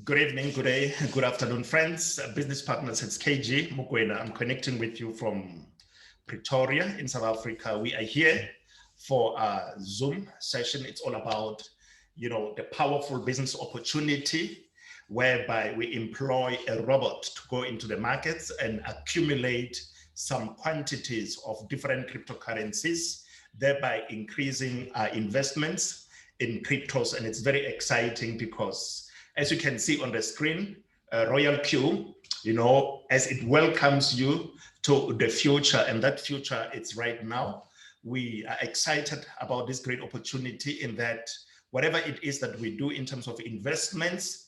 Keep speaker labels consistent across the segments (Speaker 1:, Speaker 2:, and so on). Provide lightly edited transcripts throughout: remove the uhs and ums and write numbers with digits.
Speaker 1: Good evening, good day, good afternoon, friends, business partners. It's KG Mukwena. I'm connecting with you from Pretoria in South Africa. We are here for a Zoom session. It's all about, the powerful business opportunity whereby we employ a robot to go into the markets and accumulate some quantities of different cryptocurrencies, thereby increasing our investments in cryptos. And it's very exciting because, as you can see on the screen, RoyalQ, as it welcomes you to the future, and that future is right now. We are excited about this great opportunity in that whatever it is that we do in terms of investments,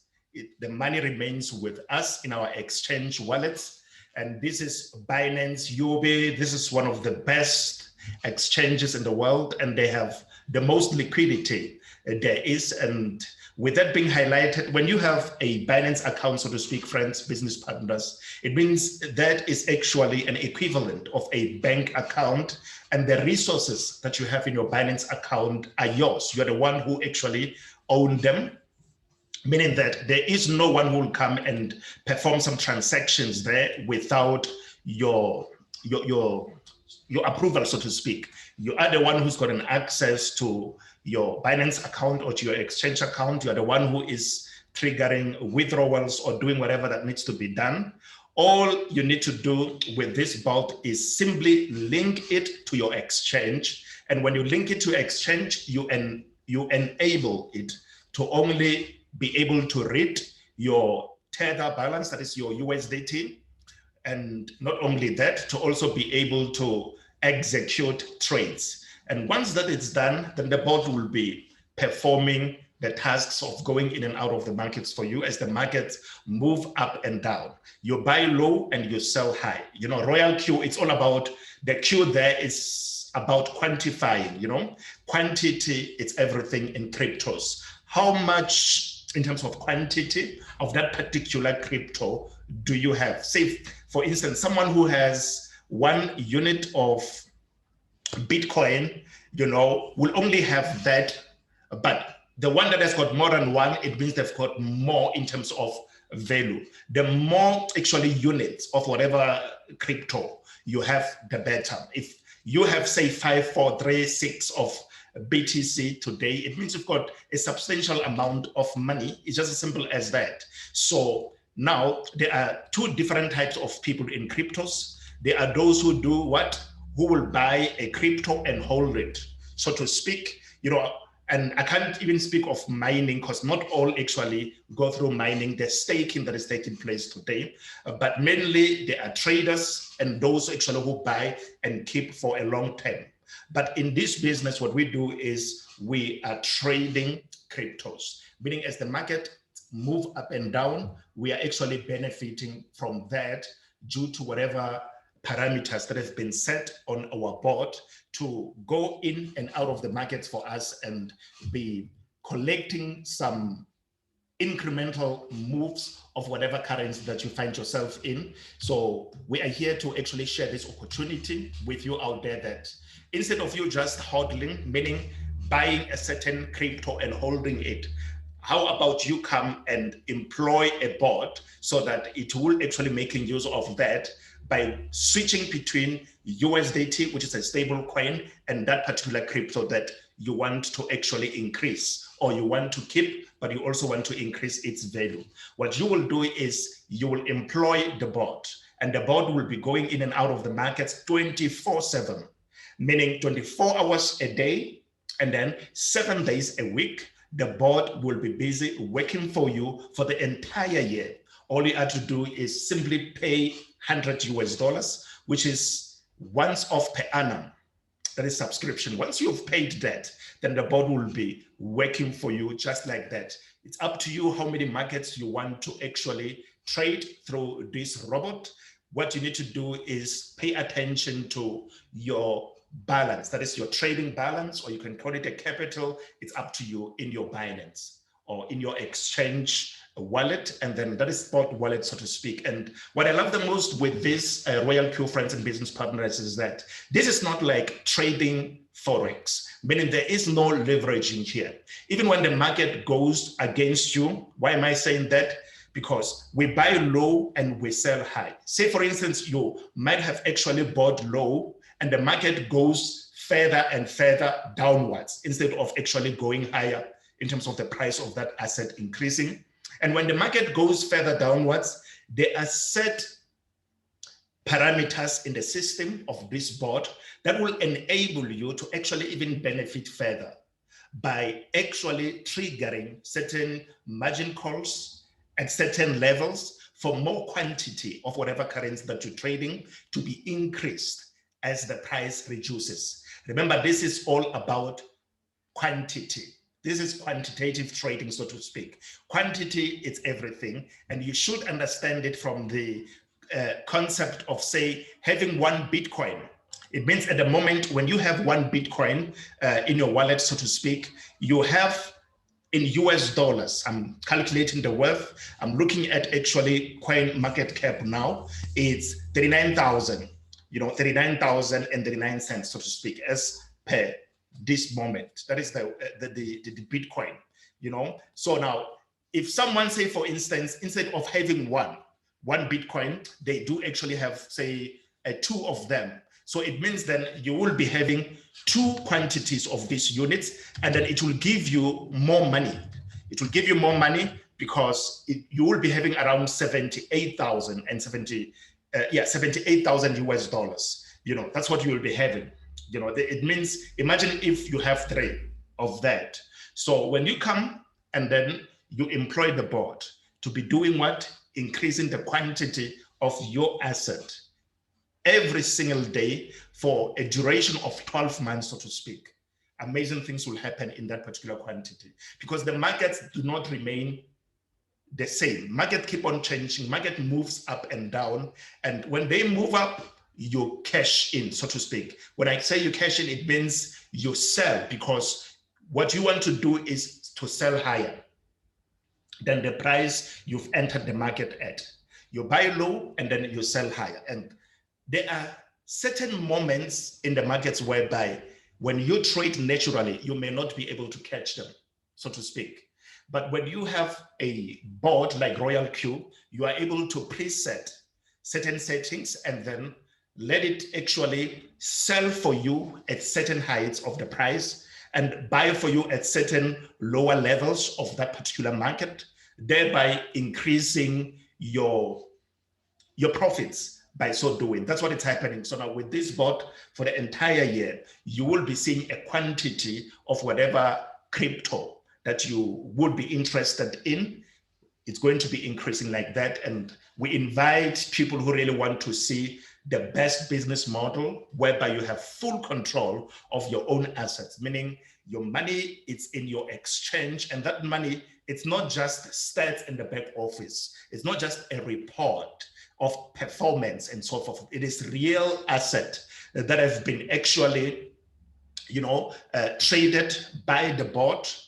Speaker 1: the money remains with us in our exchange wallets. And this is Binance UB. This is one of the best exchanges in the world, and they have the most liquidity there is. And with that being highlighted, when you have a Binance account, so to speak, friends, business partners, it means that is actually an equivalent of a bank account, and the resources that you have in your Binance account are yours. You're the one who actually own them, meaning that there is no one who will come and perform some transactions there without your approval, so to speak. You are the one who's got an access to your Binance account or to your exchange account. You are the one who is triggering withdrawals or doing whatever that needs to be done. All you need to do with this bot is simply link it to your exchange. And when you link it to exchange, you enable it to only be able to read your Tether balance, that is your USDT. And not only that, to also be able to execute trades. And once that is done, then the bot will be performing the tasks of going in and out of the markets for you as the markets move up and down. You buy low and you sell high. RoyalQ, it's all about, the Q there is about quantifying, quantity, it's everything in cryptos. How much in terms of quantity of that particular crypto do you have? Say, for instance, someone who has 1 unit of Bitcoin, will only have that, but the one that has got more than one, it means they've got more in terms of value. The more actually units of whatever crypto you have, the better. If you have, say, 5, 4, 3, 6 of BTC today, it means you've got a substantial amount of money. It's just as simple as that. So now there are 2 different types of people in cryptos. There are those who do what? Who will buy a crypto and hold it, so to speak, and I can't even speak of mining because not all actually go through mining. There's staking that is taking place today, but mainly there are traders and those actually who buy and keep for a long term. But in this business, what we do is we are trading cryptos, meaning as the market move up and down, we are actually benefiting from that due to whatever parameters that have been set on our board to go in and out of the markets for us and be collecting some incremental moves of whatever currency that you find yourself in. So we are here to actually share this opportunity with you out there, that instead of you just hodling, meaning buying a certain crypto and holding it, how about you come and employ a bot so that it will actually making use of that by switching between USDT, which is a stable coin, and that particular crypto that you want to actually increase, or you want to keep, but you also want to increase its value. What you will do is you will employ the bot, and the bot will be going in and out of the markets 24/7, meaning 24 hours a day, and then 7 days a week. The bot will be busy working for you for the entire year. All you have to do is simply pay $100 US, which is once off per annum. That is subscription. Once you've paid that, then the bot will be working for you just like that. It's up to you how many markets you want to actually trade through this robot. What you need to do is pay attention to your balance. That is your trading balance, or you can call it a capital. It's up to you in your Binance or in your exchange wallet, and then that is spot wallet, so to speak. And what I love the most with this RoyalQ friends and business partners is that this is not like trading Forex, meaning there is no leveraging here. Even when the market goes against you, why am I saying that? Because we buy low and we sell high. Say, for instance, you might have actually bought low and the market goes further and further downwards instead of actually going higher in terms of the price of that asset increasing. And when the market goes further downwards, there are set parameters in the system of this board that will enable you to actually even benefit further by actually triggering certain margin calls at certain levels for more quantity of whatever currency that you're trading to be increased as the price reduces. Remember, this is all about quantity. This is quantitative trading, so to speak. Quantity, it's everything. And you should understand it from the concept of, say, having one Bitcoin. It means at the moment when you have one Bitcoin in your wallet, so to speak, you have in US dollars, I'm calculating the worth, I'm looking at actually coin market cap now, it's 39,000, 39,039 cents, so to speak, as per this moment. That is the Bitcoin, So now, if someone say, for instance, instead of having one Bitcoin, they do actually have, say, two of them. So it means then you will be having two quantities of these units, and then it will give you more money. It will give you more money because you will be having around 78,000 and 78,000 US dollars. That's what you will be having. It means, imagine if you have three of that. So when you come and then you employ the board to be doing what? Increasing the quantity of your asset every single day for a duration of 12 months, so to speak. Amazing things will happen in that particular quantity because the markets do not remain the same. Market keep on changing. Market moves up and down. And when they move up, you cash in, so to speak. When I say you cash in, it means you sell because what you want to do is to sell higher than the price you've entered the market at. You buy low and then you sell higher. And there are certain moments in the markets whereby when you trade naturally, you may not be able to catch them, so to speak. But when you have a board like RoyalQ, you are able to preset certain settings and then let it actually sell for you at certain heights of the price and buy for you at certain lower levels of that particular market, thereby increasing your profits by so doing. That's what is happening. So now with this bot for the entire year, you will be seeing a quantity of whatever crypto that you would be interested in. It's going to be increasing like that. And we invite people who really want to see the best business model whereby you have full control of your own assets, meaning your money is in your exchange, and that money, it's not just stats in the back office. It's not just a report of performance and so forth. It is real asset that have been actually, traded by the bot,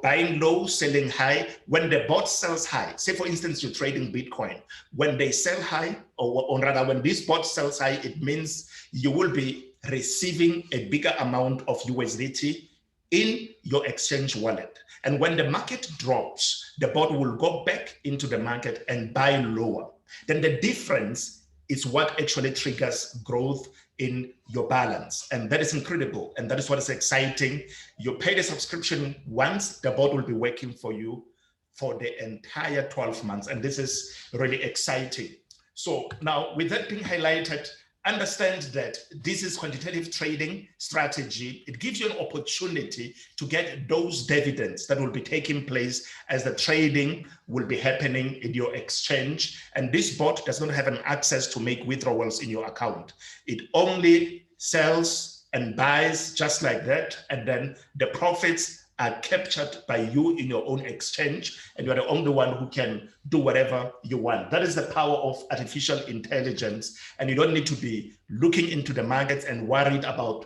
Speaker 1: buying low, selling high. When the bot sells high, say for instance, you're trading Bitcoin, when they sell high, or rather when this bot sells high, it means you will be receiving a bigger amount of USDT in your exchange wallet. And when the market drops, the bot will go back into the market and buy lower. Then the difference is what actually triggers growth in your balance. And that is incredible. And that is what is exciting. You pay the subscription once, the bot will be working for you for the entire 12 months. And this is really exciting. So now with that being highlighted, understand that this is quantitative trading strategy. It gives you an opportunity to get those dividends that will be taking place as the trading will be happening in your exchange. And this bot does not have an access to make withdrawals in your account. It only sells and buys just like that. And then the profits are captured by you in your own exchange, and you're the only one who can do whatever you want. That is the power of artificial intelligence, and you don't need to be looking into the markets and worried about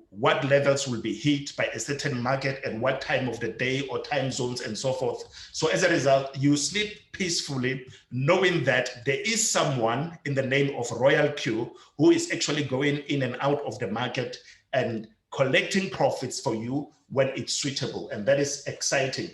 Speaker 1: what levels will be hit by a certain market at what time of the day or time zones and so forth. So as a result, you sleep peacefully knowing that there is someone in the name of RoyalQ who is actually going in and out of the market and collecting profits for you when it's suitable. And that is exciting.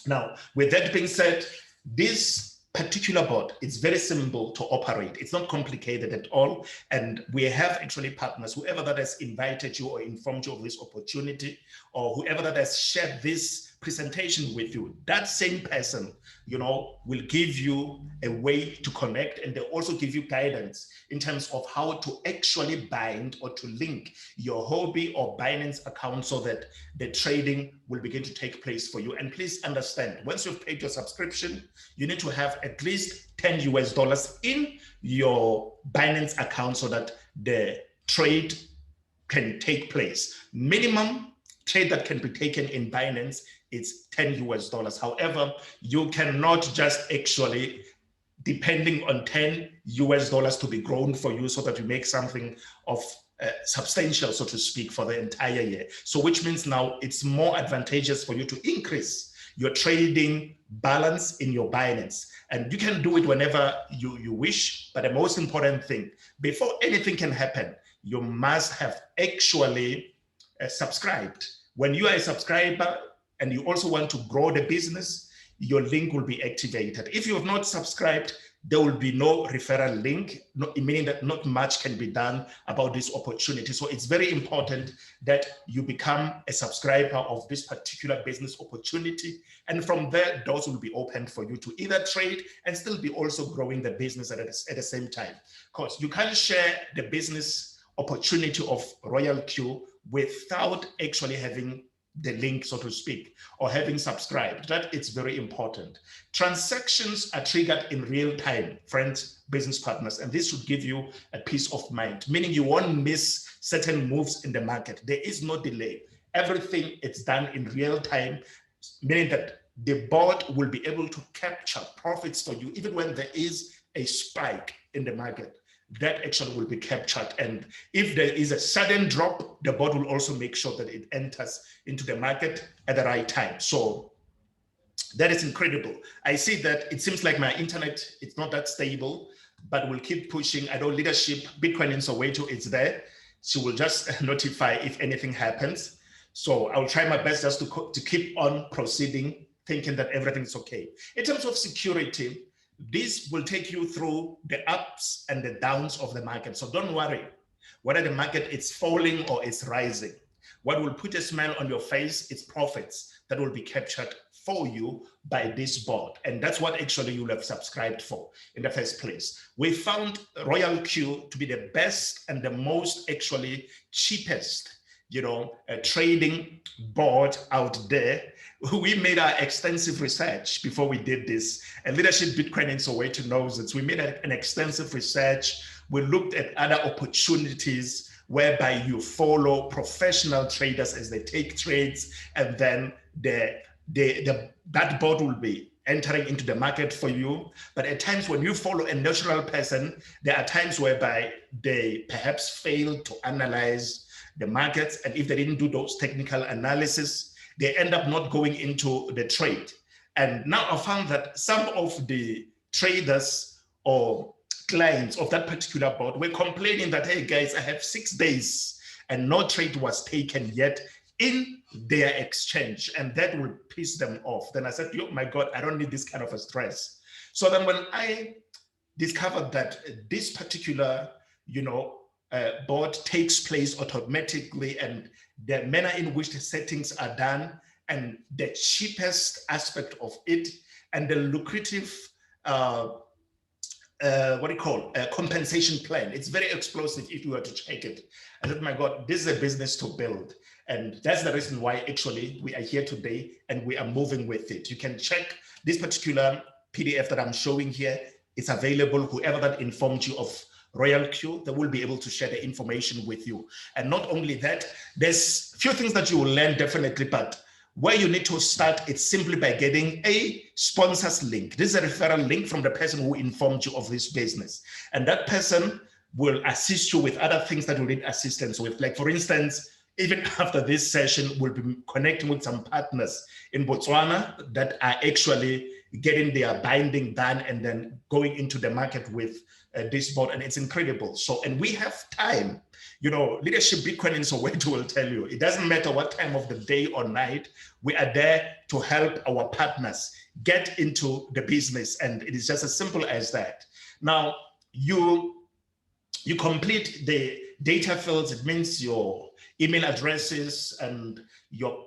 Speaker 1: Now, with that being said, this particular bot is very simple to operate. It's not complicated at all. And we have actually partners, whoever that has invited you or informed you of this opportunity, or whoever that has shared this presentation with you, that same person, will give you a way to connect, and they also give you guidance in terms of how to actually bind or to link your Hobby or Binance account so that the trading will begin to take place for you. And please understand, once you've paid your subscription, you need to have at least $10 US in your Binance account so that the trade can take place. Minimum trade that can be taken in Binance is $10 US. However, you cannot just actually, depending on $10 US to be grown for you so that you make something of substantial, so to speak, for the entire year. So which means now it's more advantageous for you to increase your trading balance in your Binance. And you can do it whenever you wish. But the most important thing, before anything can happen, you must have actually subscribed. When you are a subscriber and you also want to grow the business, your link will be activated. If you have not subscribed, there will be no referral link, meaning that not much can be done about this opportunity. So it's very important that you become a subscriber of this particular business opportunity. And from there, doors will be opened for you to either trade and still be also growing the business at the same time. Because you can't share the business opportunity of RoyalQ without actually having the link, so to speak, or having subscribed. That is very important. Transactions are triggered in real time, friends, business partners, and this should give you a peace of mind, meaning you won't miss certain moves in the market. There is no delay. Everything is done in real time, meaning that the bot will be able to capture profits for you even when there is a spike in the market. That actually will be captured. And if there is a sudden drop, the bot will also make sure that it enters into the market at the right time. So that is incredible. I see that it seems like my internet, it's not that stable, but we'll keep pushing. I know leadership, Bitcoin in Soweto, it's there. She will just notify if anything happens. So I'll try my best just to keep on proceeding, thinking that everything's okay. In terms of security, this will take you through the ups and the downs of the market. So don't worry whether the market is falling or is rising. What will put a smile on your face is profits that will be captured for you by this bot. And that's what actually you'll have subscribed for in the first place. We found RoyalQ to be the best and the most actually cheapest trading board out there. We made our extensive research before we did this, and Leadership Bitcoin in Soweto knows it. We made an extensive research. We looked at other opportunities whereby you follow professional traders as they take trades, and then that board will be entering into the market for you. But at times when you follow a natural person, there are times whereby they perhaps fail to analyze the markets, and if they didn't do those technical analysis, they end up not going into the trade. And now I found that some of the traders or clients of that particular board were complaining that, hey guys, I have 6 days and no trade was taken yet in their exchange, and that will piss them off. Then I said, oh my God, I don't need this kind of a stress. So then when I discovered that this particular, board takes place automatically, and the manner in which the settings are done, and the cheapest aspect of it, and the lucrative compensation plan. It's very explosive if you were to check it. I said, my God, this is a business to build. And that's the reason why actually we are here today and we are moving with it. You can check this particular PDF that I'm showing here. It's available. Whoever that informed you of RoyalQ, they will be able to share the information with you. And not only that, there's a few things that you will learn definitely, but where you need to start, it's simply by getting a sponsors link. This is a referral link from the person who informed you of this business. And that person will assist you with other things that you need assistance with. Like for instance, even after this session, we'll be connecting with some partners in Botswana that are actually getting their binding done and then going into the market with this board, and it's incredible. So, and we have time, You know, Leadership Bitcoin in Soweto will tell you, it doesn't matter what time of the day or night, we are there to help our partners get into the business. And it is just as simple as that. Now, you complete the data fields. It means your email addresses and your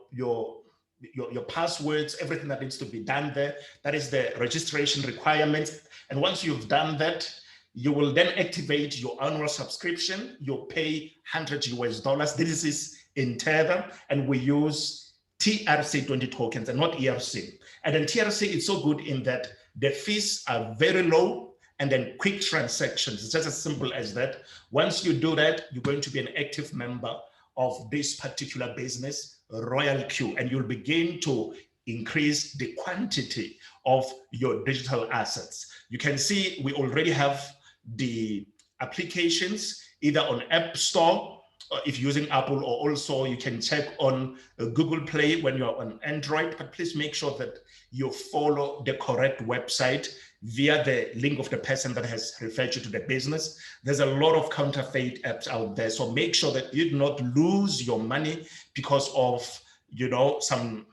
Speaker 1: passwords, everything that needs to be done there. That is the registration requirements. And once you've done that, you will then activate your annual subscription. You'll pay $100 US. This is in Tether, and we use TRC20 tokens and not ERC. And then TRC is so good in that the fees are very low, and then quick transactions. It's just as simple as that. Once you do that, you're going to be an active member of this particular business, RoyalQ, and you'll begin to increase the quantity of your digital assets. You can see we already have the applications either on App Store, if you're using Apple, or also you can check on Google Play when you're on Android, but please make sure that you follow the correct website via the link of the person that has referred you to the business. There's a lot of counterfeit apps out there, so make sure that you do not lose your money because of, you know, some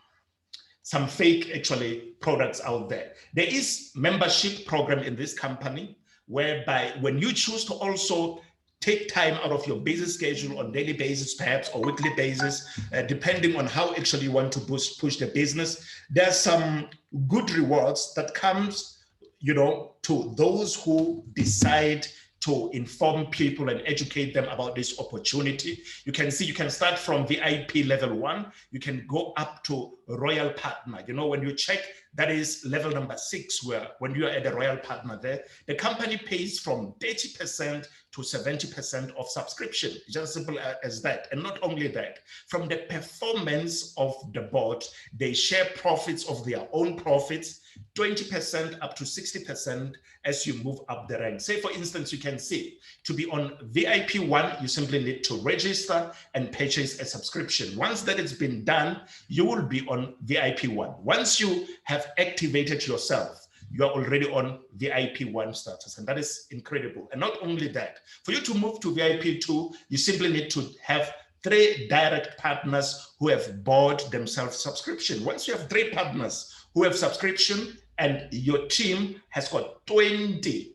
Speaker 1: fake actually products out there. There is membership program in this company whereby when you choose to also take time out of your busy schedule on daily basis, perhaps, or weekly basis, depending on how actually you want to push the business, there's some good rewards that comes, you know, to those who decide to inform people and educate them about this opportunity. You can see you can start from VIP level 1, you can go up to Royal Partner. You know, when you check, that is level number 6, where when you are at the Royal Partner there, the company pays from 30% to 70% of subscription. It's just as simple as that. And not only that, from the performance of the board, they share profits of their own profits, 20% up to 60% as you move up the rank. Say, for instance, you can see to be on VIP 1, you simply need to register and purchase a subscription. Once that has been done, you will be on VIP 1. Once you have activated yourself, you are already on VIP 1 status, and that is incredible. And not only that, for you to move to VIP 2, you simply need to have 3 direct partners who have bought themselves subscription. Once you have 3 partners who have subscription and your team has got 20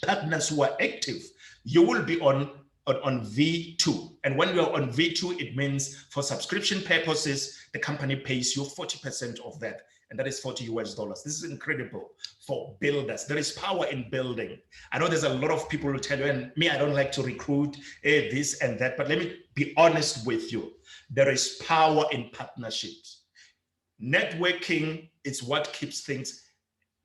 Speaker 1: partners who are active, you will be on V2. And when you are on V2, it means for subscription purposes, the company pays you 40% of that. And that is $40 US. This is incredible for builders. There is power in building. I know there's a lot of people who tell you, and me, I don't like to recruit this and that, but let me be honest with you. There is power in partnerships. Networking is what keeps things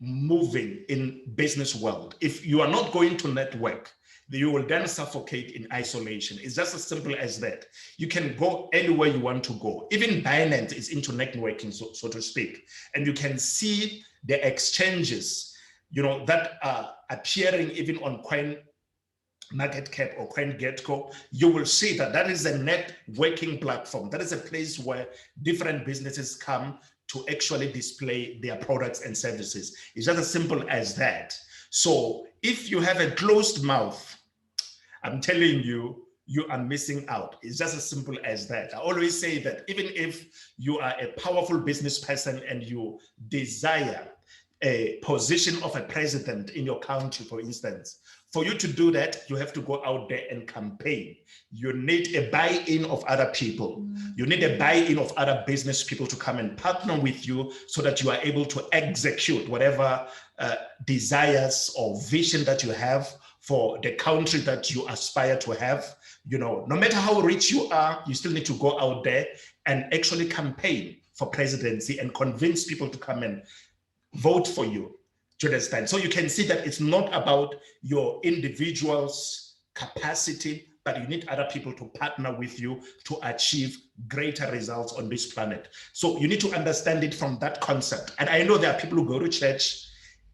Speaker 1: moving in business world. If you are not going to network, you will then suffocate in isolation. It's just as simple as that. You can go anywhere you want to go. Even Binance is into networking, so to speak. And you can see the exchanges, you know, that are appearing even on CoinMarketCap or CoinGecko. You will see that that is a networking platform. That is a place where different businesses come to actually display their products and services. It's just as simple as that. So if you have a closed mouth, I'm telling you, you are missing out. It's just as simple as that. I always say that even if you are a powerful business person and you desire a position of a president in your country, for instance, for you to do that, you have to go out there and campaign. You need a buy-in of other people. You need a buy-in of other business people to come and partner with you so that you are able to execute whatever desires or vision that you have for the country that you aspire to have. You know, no matter how rich you are, you still need to go out there and actually campaign for presidency and convince people to come and vote for you. To understand. So you can see that it's not about your individual's capacity, but you need other people to partner with you to achieve greater results on this planet. So you need to understand it from that concept. And I know there are people who go to church,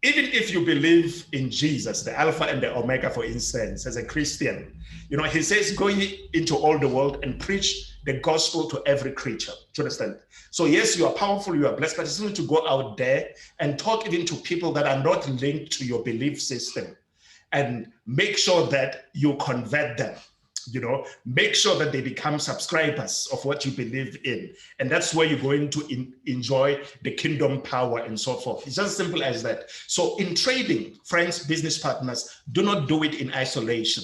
Speaker 1: even if you believe in Jesus, the Alpha and the Omega, for instance, as a Christian, you know, he says, go into all the world and preach the gospel to every creature. Do you understand? So yes, you are powerful, you are blessed, but you still need to go out there and talk even to people that are not linked to your belief system and make sure that you convert them. make sure that they become subscribers of what you believe in. And that's where you're going to enjoy the kingdom power and so forth. It's just as simple as that. So in trading, friends, business partners, do not do it in isolation.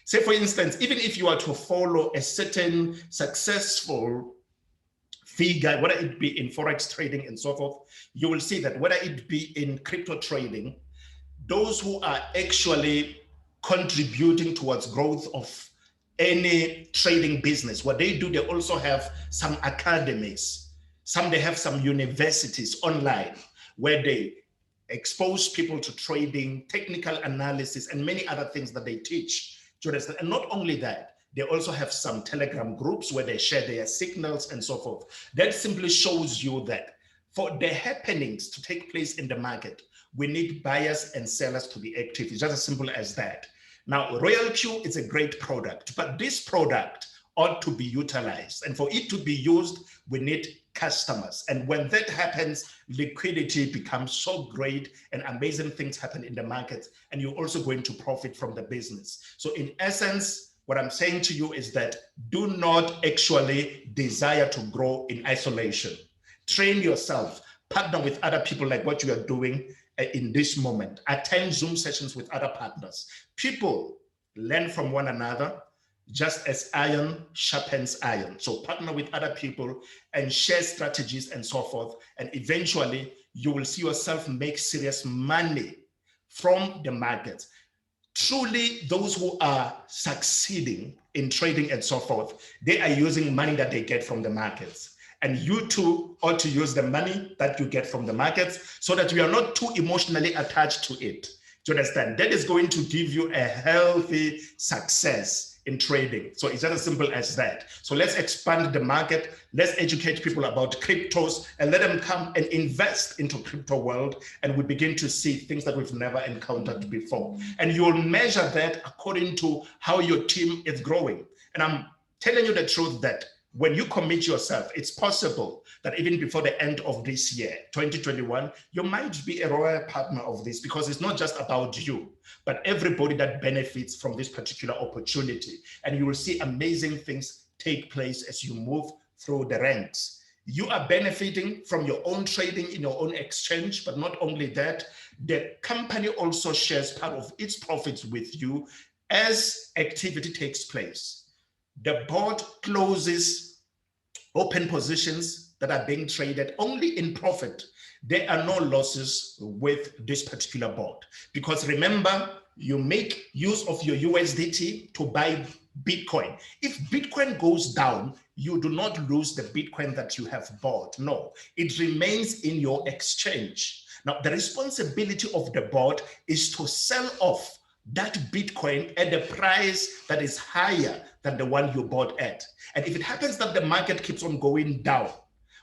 Speaker 1: Say, for instance, even if you are to follow a certain successful figure, whether it be in Forex trading and so forth, you will see that whether it be in crypto trading, those who are actually contributing towards growth of any trading business, what they do, they also have some academies. They have some universities online where they expose people to trading, technical analysis, and many other things that they teach. And not only that, they also have some Telegram groups where they share their signals and so forth. That simply shows you that for the happenings to take place in the market, we need buyers and sellers to be active. It's just as simple as that. Now, RoyalQ is a great product, but this product ought to be utilized. And for it to be used, we need customers. And when that happens, liquidity becomes so great and amazing things happen in the market, and you're also going to profit from the business. So in essence, what I'm saying to you is that do not actually desire to grow in isolation. Train yourself, partner with other people like what you are doing in this moment. Attend Zoom sessions with other partners. People learn from one another, just as iron sharpens iron. So partner with other people and share strategies and so forth. And eventually you will see yourself make serious money from the market. Truly, those who are succeeding in trading and so forth, they are using money that they get from the markets. And you too ought to use the money that you get from the markets so that you are not too emotionally attached to it. Do you understand? That is going to give you a healthy success in trading. So it's just as simple as that. So let's expand the market. Let's educate people about cryptos and let them come and invest into crypto world. And we begin to see things that we've never encountered before. And you'll measure that according to how your team is growing. And I'm telling you the truth that when you commit yourself, it's possible that even before the end of this year, 2021, you might be a royal partner of this, because it's not just about you, but everybody that benefits from this particular opportunity. And you will see amazing things take place as you move through the ranks. You are benefiting from your own trading in your own exchange, but not only that, the company also shares part of its profits with you as activity takes place. The board closes open positions that are being traded only in profit. There are no losses with this particular board, because remember, you make use of your USDT to buy Bitcoin. If Bitcoin goes down, you do not lose the Bitcoin that you have bought. No, it remains in your exchange. Now, the responsibility of the board is to sell off that Bitcoin at a price that is higher than the one you bought at. And if it happens that the market keeps on going down,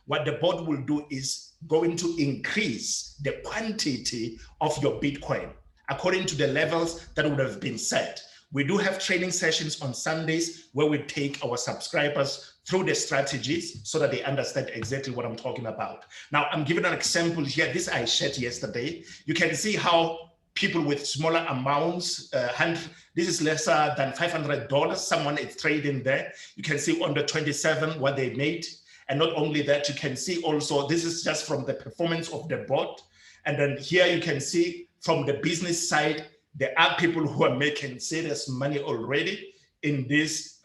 Speaker 1: what the board will do is going to increase the quantity of your Bitcoin according to the levels that would have been set. We do have training sessions on Sundays where we take our subscribers through the strategies so that they understand exactly what I'm talking about. Now, I'm giving an example here. This I shared yesterday. You can see how people with smaller amounts, this is lesser than $500, someone is trading there. You can see on the 27 what they made. And not only that, you can see also, this is just from the performance of the bot. And then here you can see from the business side, there are people who are making serious money already in this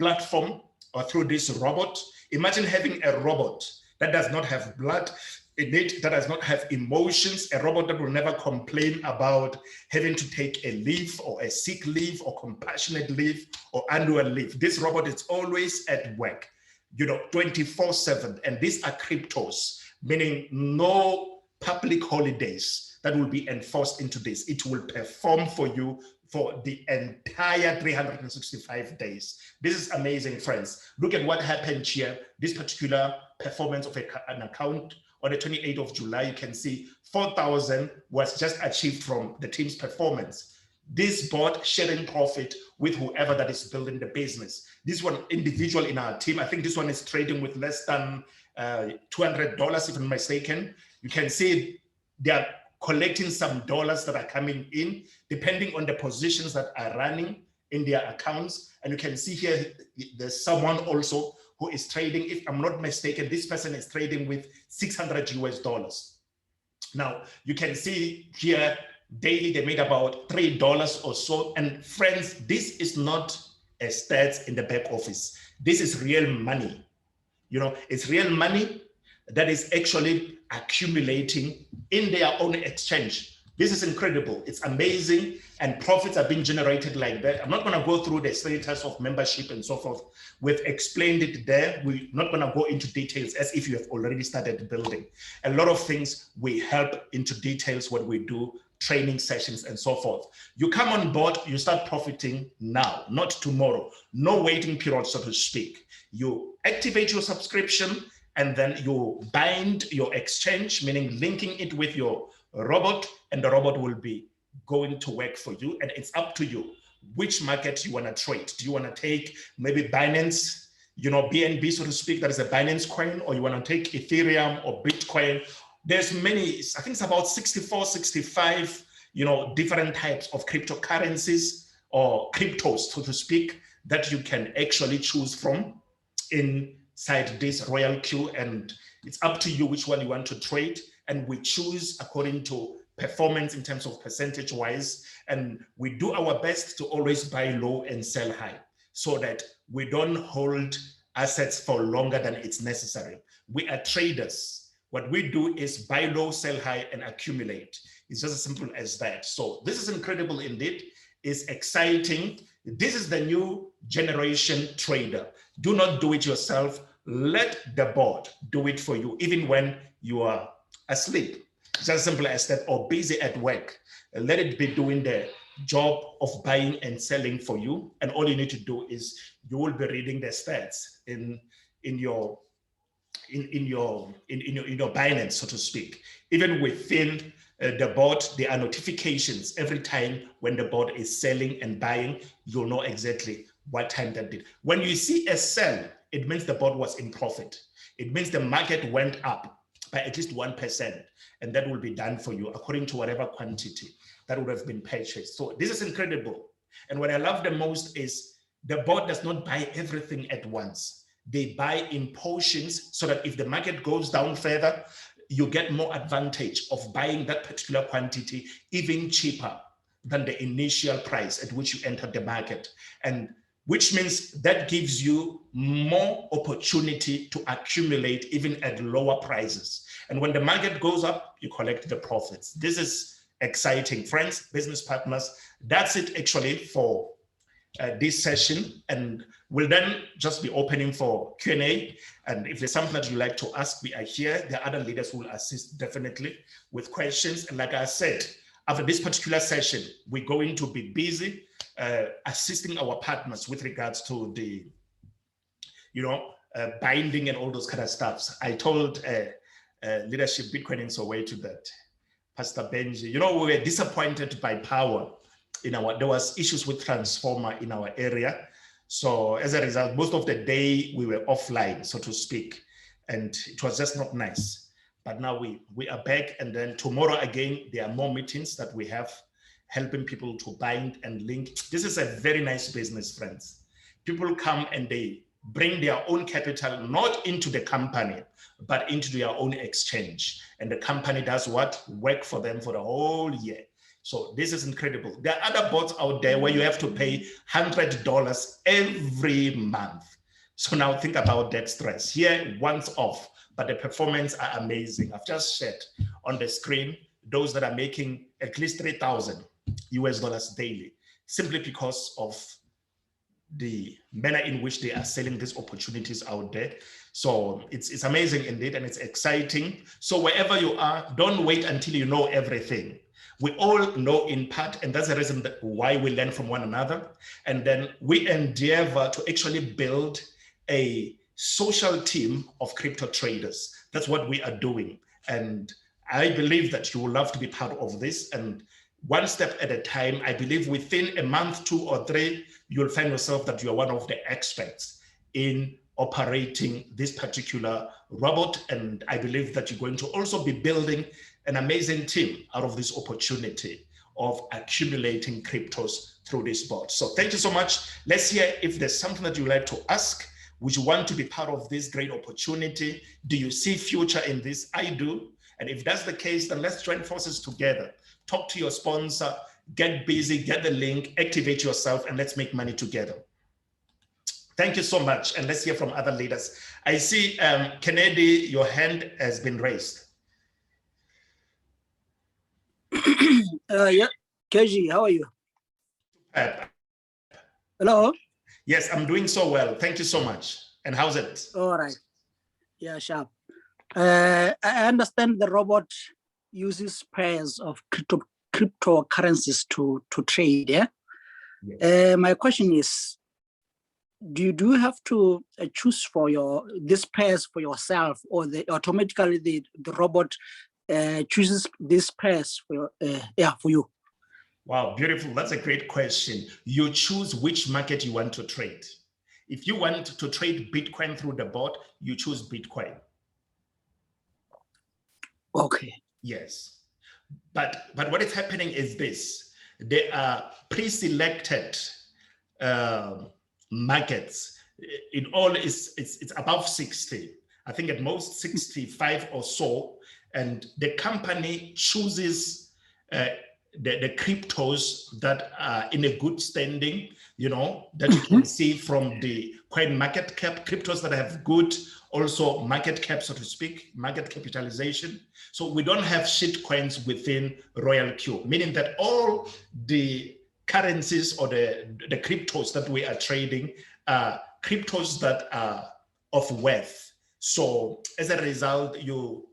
Speaker 1: platform or through this robot. Imagine having a robot that does not have blood in it, that does not have emotions, a robot that will never complain about having to take a leave or a sick leave or compassionate leave or annual leave. This robot is always at work, 24/7. And these are cryptos, meaning no public holidays that will be enforced into this. It will perform for you for the entire 365 days. This is amazing, friends. Look at what happened here. This particular performance of an account on the 28th of July, you can see 4,000 was just achieved from the team's performance. This bot sharing profit with whoever that is building the business. This one individual in our team, I think this one is trading with less than $200, if I'm mistaken. You can see they are collecting some dollars that are coming in, depending on the positions that are running in their accounts. And you can see here, there's someone also who is trading, if I'm not mistaken, this person is trading with 600 US dollars. Now, you can see here, daily they made about $3 or so. And friends, this is not a stats in the back office. This is real money. You know, it's real money that is actually accumulating in their own exchange. This is incredible. It's amazing. And profits are being generated like that. I'm not going to go through the status of membership and so forth. We've explained it there. We're not going to go into details as if you have already started building. A lot of things we help into details when we do training sessions and so forth. You come on board, you start profiting now, not tomorrow. No waiting period, so to speak. You activate your subscription, and then you bind your exchange, meaning linking it with your robot, and the robot will be going to work for you. And it's up to you which market you want to trade. Do you want to take maybe Binance, you know, BNB, so to speak, that is a Binance coin, or you want to take Ethereum or Bitcoin? There's many, I think it's about 64, 65, you know, different types of cryptocurrencies or cryptos, so to speak, that you can actually choose from inside this RoyalQ. And it's up to you which one you want to trade. And we choose according to performance in terms of percentage wise. And we do our best to always buy low and sell high so that we don't hold assets for longer than it's necessary. We are traders. What we do is buy low, sell high, and accumulate. It's just as simple as that. So this is incredible indeed. It's exciting. This is the new generation trader. Do not do it yourself. Let the board do it for you, even when you are asleep. It's as simple as that, or busy at work. Let it be doing the job of buying and selling for you. And all you need to do is you will be reading the stats in your Binance, so to speak. Even within the board, there are notifications every time when the board is selling and buying. You'll know exactly what time that did. When you see a sell, it means the board was in profit. It means the market went up by at least 1%, and that will be done for you according to whatever quantity that would have been purchased. So this is incredible. And what I love the most is the board does not buy everything at once. They buy in portions so that if the market goes down further, you get more advantage of buying that particular quantity even cheaper than the initial price at which you entered the market. And which means that gives you more opportunity to accumulate even at lower prices. And when the market goes up, you collect the profits. This is exciting. Friends, business partners, that's it actually for this session. And we'll then just be opening for Q&A. And if there's something that you'd like to ask, we are here. There are other leaders who will assist definitely with questions. And like I said, after this particular session, we're going to be busy assisting our partners with regards to the, binding and all those kind of stuffs. I told Leadership Bitcoin in Soweto that Pastor Benji, we were disappointed by power there was issues with transformer in our area. So as a result, most of the day we were offline, so to speak, and it was just not nice. But now we are back, and then tomorrow again, there are more meetings that we have helping people to bind and link. This is a very nice business, friends. People come and they bring their own capital, not into the company, but into their own exchange. And the company does what? Work for them for the whole year. So this is incredible. There are other bots out there where you have to pay $100 every month. So now think about that stress. Here, once off, but the performance are amazing. I've just shared on the screen those that are making at least 3,000 US dollars daily, simply because of the manner in which they are selling these opportunities out there. So it's amazing indeed, and it's exciting. So wherever you are, don't wait until you know everything. We all know in part, and that's the reason why we learn from one another. And then we endeavor to actually build a social team of crypto traders. That's what we are doing. And I believe that you will love to be part of this. And one step at a time, I believe within a month, 2 or 3, you'll find yourself that you are one of the experts in operating this particular robot. And I believe that you're going to also be building an amazing team out of this opportunity of accumulating cryptos through this bot. So thank you so much. Let's hear if there's something that you would like to ask. Would you want to be part of this great opportunity? Do you see future in this? I do. And if that's the case, then let's join forces together. Talk to your sponsor, get busy, get the link, activate yourself, and let's make money together. Thank you so much. And let's hear from other leaders. I see, Kennedy, your hand has been raised.
Speaker 2: Yeah, KG, how are you? Hello?
Speaker 1: Yes, I'm doing so well. Thank you so much. And how's it?
Speaker 2: All right. Yeah, sharp. I understand the robot uses pairs of cryptocurrencies to trade, yeah? Yes. My question is, do you have to choose for these pairs for yourself, or automatically the robot chooses these pairs for you?
Speaker 1: Wow, beautiful. That's a great question. You choose which market you want to trade. If you want to trade Bitcoin through the bot, you choose Bitcoin.
Speaker 2: Okay.
Speaker 1: Yes. But what is happening is this. There are pre-selected markets. In all, it's above 60. I think at most 65 or so. And the company chooses the cryptos that are in a good standing, you know, that you can see from the coin market cap, cryptos that have good also market cap, so to speak, market capitalization. So we don't have shit coins within RoyalQ, meaning that all the currencies or the cryptos that we are trading are cryptos that are of worth. So as a result, you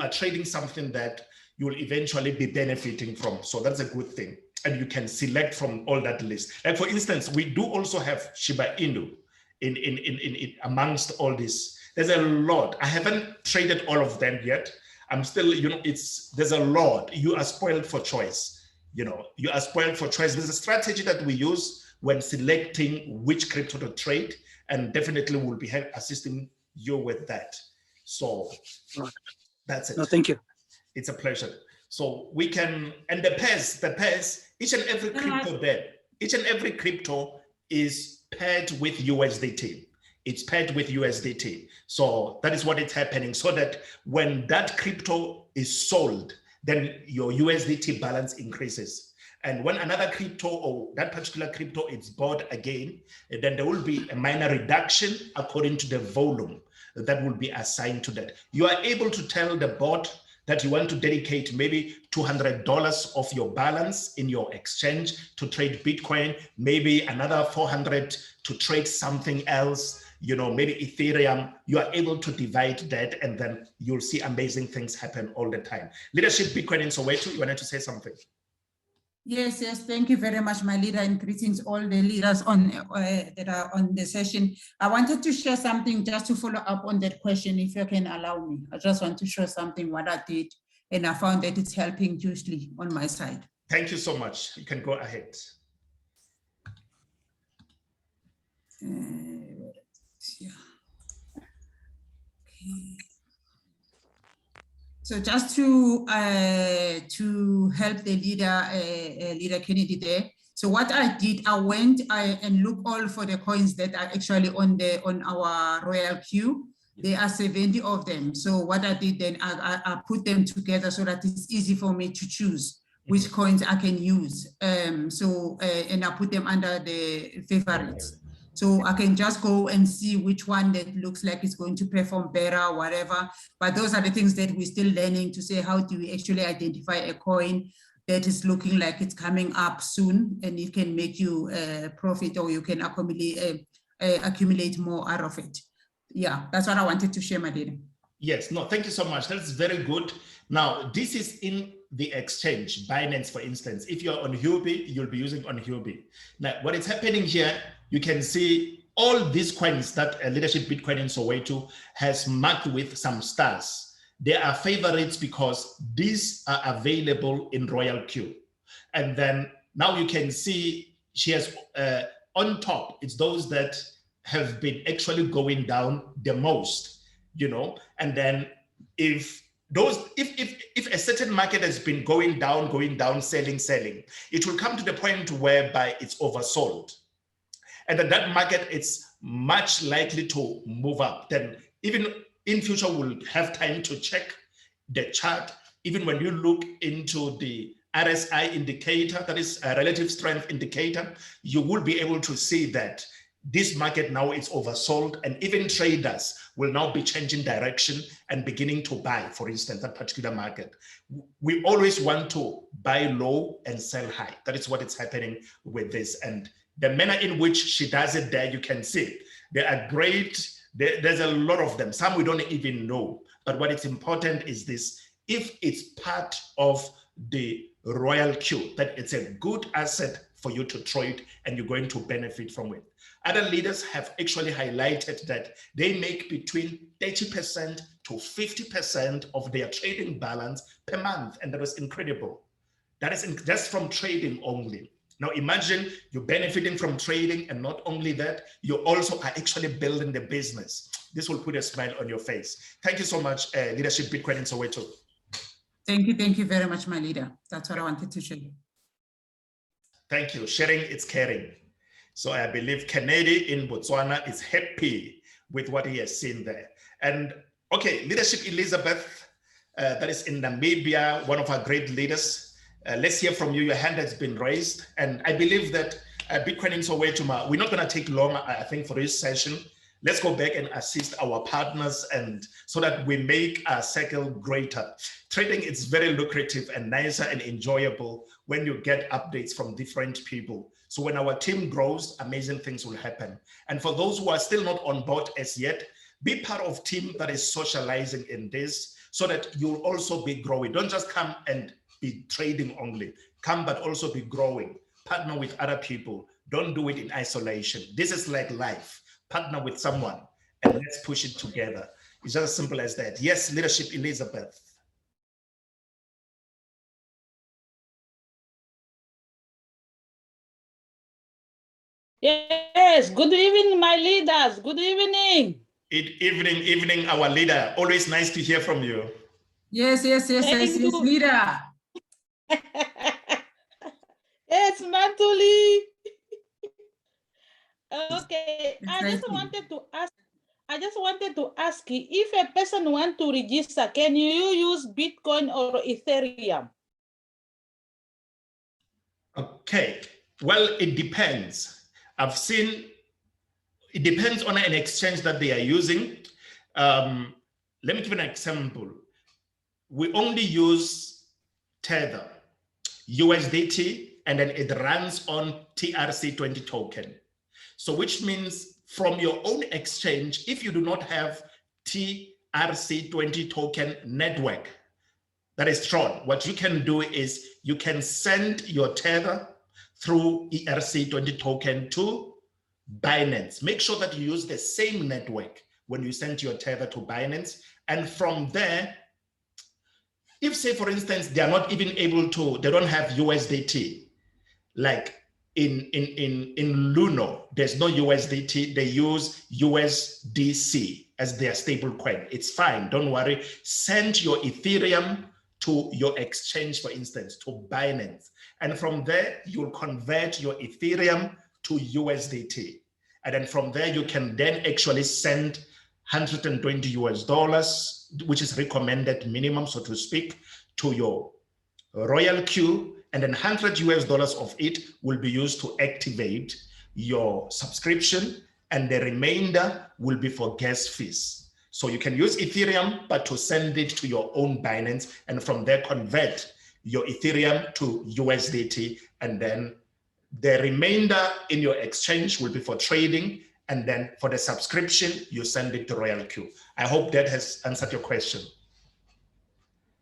Speaker 1: are trading something that you will eventually be benefiting from. So that's a good thing. And you can select from all that list. Like for instance, we do also have Shiba Inu in amongst all this. There's a lot. I haven't traded all of them yet. I'm still, you know, there's a lot. You are spoiled for choice. You know, you are spoiled for choice. There's a strategy that we use when selecting which crypto to trade, and definitely we'll be assisting you with that. So that's it.
Speaker 2: No, thank you.
Speaker 1: It's a pleasure. So we can, and the pairs, each and every crypto there, each and every crypto is paired with USDT. It's paired with USDT. So that is what is happening, so that when that crypto is sold, then your USDT balance increases. And when another crypto or that particular crypto is bought again, then there will be a minor reduction according to the volume that will be assigned to that. You are able to tell the bot that you want to dedicate maybe $200 of your balance in your exchange to trade Bitcoin, maybe another 400 to trade something else, you know, maybe Ethereum. You are able to divide that, and then you'll see amazing things happen all the time. Leadership Bitcoin in Soweto, you wanted to say something?
Speaker 3: Yes, thank you very much, my leader, and greetings all the leaders on that are on the session. I wanted to share something just to follow up on that question, if you can allow me. I just want to share something what I did, and I found that it's helping hugely on my side.
Speaker 1: Thank you so much. You can go ahead.
Speaker 3: Yeah. Okay. So just to help the leader Kennedy there. So what I did, I went and looked all for the coins that are actually on our RoyalQ. There are 70 of them. So what I did then, I put them together so that it's easy for me to choose which coins I can use. And I put them under the favorites. So I can just go and see which one that looks like it's going to perform better, whatever. But those are the things that we're still learning to say, how do we actually identify a coin that is looking like it's coming up soon and it can make you profit, or you can accumulate more out of it. Yeah, that's what I wanted to share, my dear.
Speaker 1: Yes, no, thank you so much. That's very good. Now, this is in the exchange, Binance, for instance. If you're on Huobi, you'll be using on Huobi. Now, what is happening here, you can see all these coins that Leadership Bitcoin in Soweto has marked with some stars. They are favorites because these are available in RoyalQ. And then now you can see she has on top, it's those that have been actually going down the most, you know. And then if a certain market has been going down, selling, it will come to the point whereby it's oversold. And at that market, it's much likely to move up. Then even in future, we'll have time to check the chart. Even when you look into the RSI indicator, that is a relative strength indicator, you will be able to see that this market now is oversold, and even traders will now be changing direction and beginning to buy, for instance, that particular market. We always want to buy low and sell high. That is what is happening with this. And the manner in which she does it there, you can see. They are great. There's a lot of them. Some we don't even know. But what is important is this: if it's part of the RoyalQ, that it's a good asset for you to trade and you're going to benefit from it. Other leaders have actually highlighted that they make between 30% to 50% of their trading balance per month. And that is incredible. That is just from trading only. Now imagine you're benefiting from trading, and not only that, you also are actually building the business. This will put a smile on your face. Thank you so much, Leadership Bitcoin in Soweto.
Speaker 3: Thank you very much, my leader. That's what I wanted to share.
Speaker 1: Thank you. Sharing is caring. So I believe Kennedy in Botswana is happy with what he has seen there. And okay, Leadership Elizabeth, that is in Namibia, one of our great leaders. Let's hear from you. Your hand has been raised. And I believe that Bitcoin in Soweto, we're not going to take long, I think, for this session. Let's go back and assist our partners, and so that we make our circle greater. Trading is very lucrative and nicer and enjoyable when you get updates from different people. So when our team grows, amazing things will happen. And for those who are still not on board as yet, be part of a team that is socializing in this, so that you'll also be growing. Don't just come and be trading only. Come, but also be growing. Partner with other people. Don't do it in isolation. This is like life. Partner with someone and let's push it together. It's just as simple as that. Yes, Leadership Elizabeth.
Speaker 4: Yes, good evening, my leaders. Good evening.
Speaker 1: Evening, our leader. Always nice to hear from you.
Speaker 3: Yes, leader.
Speaker 4: Yes, Mantuli. Okay, I just wanted to ask you, if a person wants to register, can you use Bitcoin or Ethereum?
Speaker 1: Okay, well, it depends. I've seen, it depends on an exchange that they are using. Let me give an example. We only use Tether, USDT, and then it runs on TRC20 token. So which means from your own exchange, if you do not have TRC20 token network that is strong, what you can do is you can send your Tether through ERC20 token to Binance. Make sure that you use the same network when you send your Tether to Binance. And from there, if say, for instance, they are not even able to, they don't have USDT, like in Luno, there's no USDT, they use USDC as their stable coin. It's fine, don't worry. Send your Ethereum to your exchange, for instance, to Binance. And from there, you'll convert your Ethereum to USDT. And then from there, you can then actually send $120 US, which is recommended minimum, so to speak, to your RoyalQ, and then $100 US of it will be used to activate your subscription, and the remainder will be for gas fees. So you can use Ethereum, but to send it to your own Binance, and from there convert your Ethereum to USDT, and then the remainder in your exchange will be for trading, and then for the subscription, you send it to RoyalQ. I hope that has answered your question.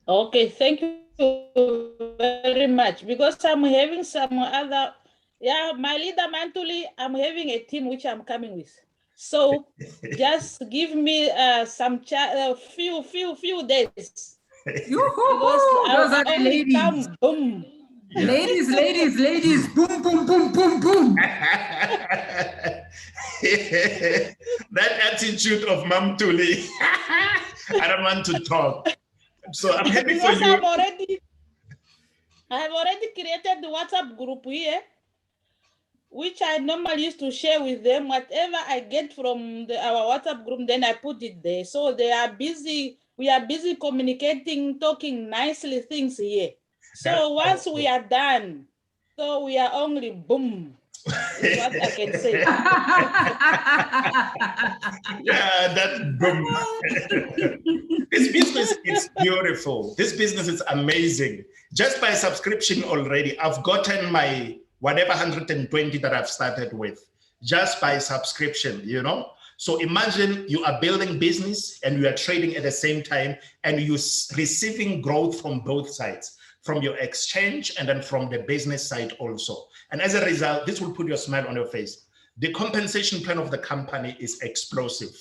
Speaker 4: Okay, thank you very much. Because I'm having some other, my leader Mantuli, I'm having a team which I'm coming with. So just give me some few days.
Speaker 3: Those are the ladies.
Speaker 4: Come, boom.
Speaker 3: Yeah. Ladies, boom, boom, boom, boom, boom.
Speaker 1: That attitude of Mam Tuli, I don't want to talk. So I'm happy for
Speaker 4: Because
Speaker 1: you.
Speaker 4: I have already created the WhatsApp group here, which I normally used to share with them. Whatever I get from our WhatsApp group, then I put it there. So they are busy. We are busy communicating, talking nicely things here. So once we are done, so we are only boom. Is what I can say.
Speaker 1: Yeah, that boom. This business is beautiful. This business is amazing. Just by subscription already, I've gotten my whatever 120 that I've started with, just by subscription, you know? So imagine you are building business and you are trading at the same time and you're receiving growth from both sides, from your exchange and then from the business side also. And as a result, this will put your smile on your face. The compensation plan of the company is explosive.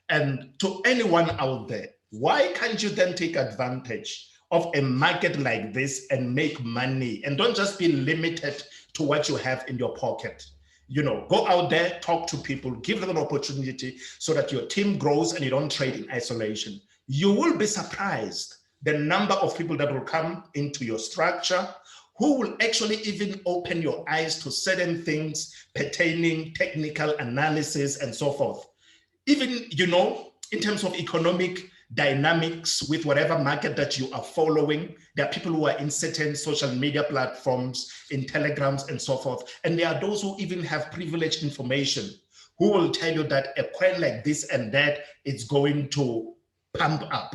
Speaker 1: And to anyone out there, why can't you then take advantage of a market like this and make money? And don't just be limited to what you have in your pocket. You know, go out there, talk to people, give them an opportunity so that your team grows and you don't trade in isolation. You will be surprised the number of people that will come into your structure who will actually even open your eyes to certain things pertaining technical analysis and so forth. Even, you know, in terms of economic dynamics with whatever market that you are following, there are people who are in certain social media platforms, in telegrams and so forth. And there are those who even have privileged information who will tell you that a coin like this and that is going to pump up,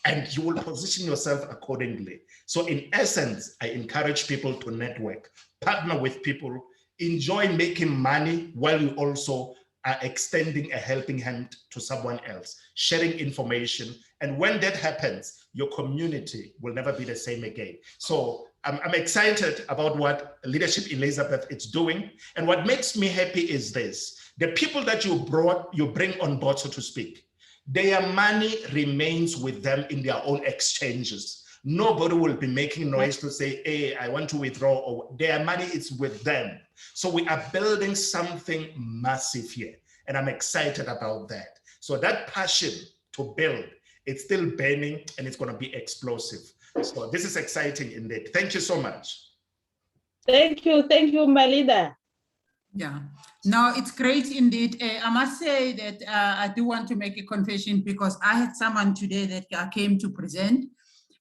Speaker 1: and you will position yourself accordingly. So in essence, I encourage people to network, partner with people, enjoy making money while you also are extending a helping hand to someone else, sharing information. And when that happens, your community will never be the same again. So I'm excited about what Leadership Elizabeth is doing. And what makes me happy is this: the people that you bring on board, so to speak, their money remains with them in their own exchanges. Nobody will be making noise to say, hey, I want to withdraw, or their money is with them. So we are building something massive here, and I'm excited about that. So that passion to build, it's still burning and it's going to be explosive. So this is exciting indeed. Thank you so much.
Speaker 4: Thank you, my leader.
Speaker 3: Yeah, no, it's great indeed. I must say that I do want to make a confession, because I had someone today that came to present,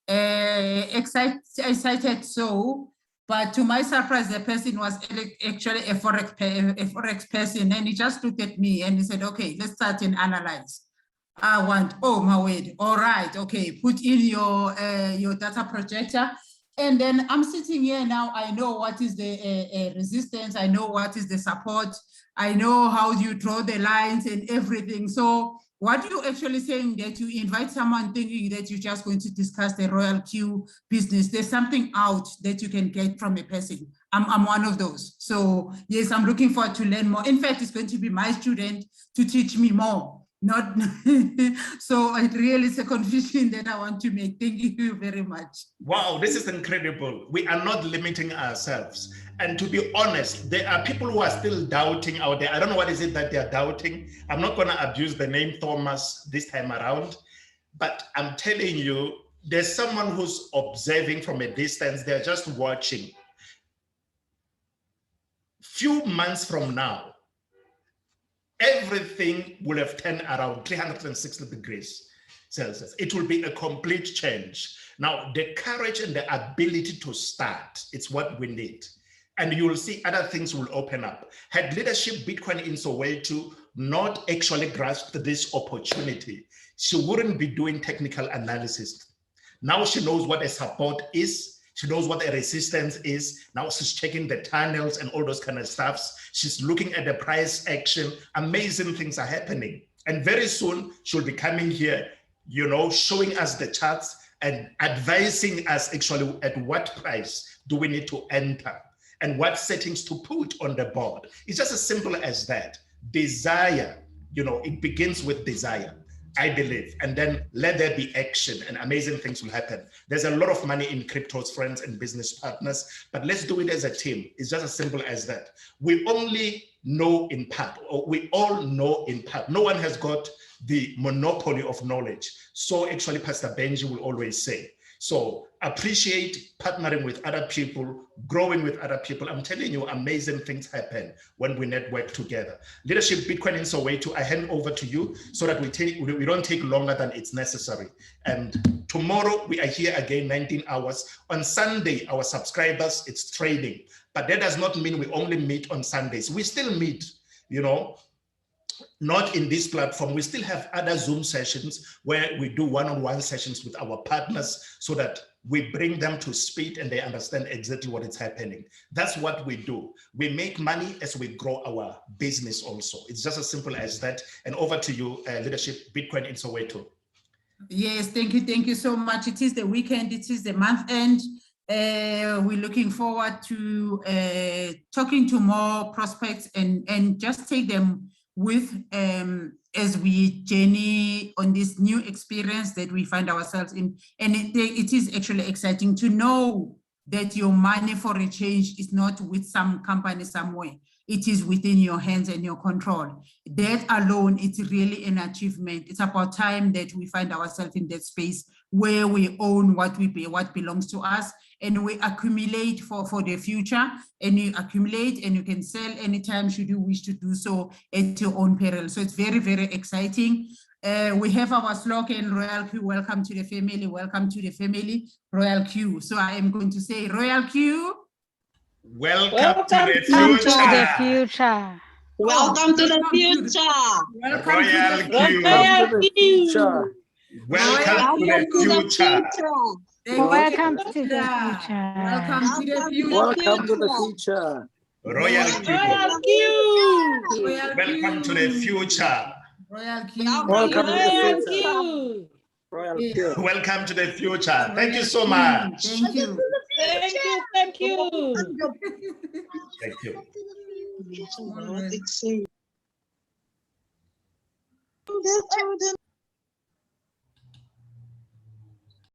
Speaker 3: excited so, but to my surprise, the person was actually a forex person, and he just looked at me and he said, okay, let's start and analyze. I want, oh my word, all right, okay, put in your data projector. And then I'm sitting here now, I know what is the resistance, I know what is the support, I know how you draw the lines and everything. So what you're actually saying, that you invite someone thinking that you're just going to discuss the RoyalQ business, there's something out that you can get from a person. I'm one of those. So yes, I'm looking forward to learn more. In fact, it's going to be my student to teach me more. Not so it really is a confusion that I want to make. Thank you very much.
Speaker 1: Wow, this is incredible. We are not limiting ourselves. And to be honest, there are people who are still doubting out there. I don't know what is it that they're doubting. I'm not going to abuse the name Thomas this time around, but I'm telling you, there's someone who's observing from a distance. They're just watching. Few months from now, everything will have turned around 360 degrees Celsius. It will be a complete change. Now, the courage and the ability to start, it's what we need. And you will see other things will open up. Had Leadership Bitcoin in Soweto not actually grasped this opportunity, she wouldn't be doing technical analysis. Now she knows what a support is. She knows what a resistance is. Now she's checking the tunnels and all those kind of stuffs. She's looking at the price action. Amazing things are happening. And very soon she'll be coming here, you know, showing us the charts and advising us actually at what price do we need to enter and what settings to put on the board. It's just as simple as that. Desire, you know, it begins with desire, I believe, and then let there be action and amazing things will happen. There's a lot of money in cryptos, friends and business partners, but let's do it as a team. It's just as simple as that. We only know in part, or we all know in part. No one has got the monopoly of knowledge. So actually, Pastor Benji will always say, So appreciate partnering with other people, growing with other people. I'm telling you, amazing things happen when we network together. Leadership Bitcoin in Soweto, I hand over to you so that we don't take longer than it's necessary. And tomorrow we are here again, 19 hours. On Sunday, our subscribers, it's trading. But that does not mean we only meet on Sundays. We still meet, you know, not in this platform. We still have other Zoom sessions where we do one-on-one sessions with our partners so that we bring them to speed and they understand exactly what is happening. That's what we do. We make money as we grow our business also. It's just as simple as that. And over to you, Leadership Bitcoin in Soweto.
Speaker 3: Yes, thank you so much. It is the weekend, it is the month end. We're looking forward to talking to more prospects and just take them with as we journey on this new experience that we find ourselves in. And it is actually exciting to know that your money for a change is not with some company somewhere. It is within your hands and your control. That alone, it's really an achievement. It's about time that we find ourselves in that space where we own what belongs to us, and we accumulate for the future, and you accumulate and you can sell anytime should you wish to do so at your own peril. So it's very, very exciting. We have our slogan, RoyalQ, welcome to the family, welcome to the family, RoyalQ. So I am going to say, RoyalQ.
Speaker 1: Welcome to the future.
Speaker 5: Welcome to the future.
Speaker 3: Welcome
Speaker 1: RoyalQ.
Speaker 4: RoyalQ.
Speaker 1: Welcome to the future.
Speaker 6: Welcome to the future.
Speaker 3: Welcome to the future.
Speaker 2: Welcome to the future.
Speaker 1: RoyalQ. Welcome to the future.
Speaker 3: RoyalQ.
Speaker 2: Welcome to the future.
Speaker 4: RoyalQ.
Speaker 2: RoyalQ.
Speaker 1: Welcome to the future. Thank you so much.
Speaker 3: Thank you.
Speaker 4: Thank you. Thank you.
Speaker 1: Thank you.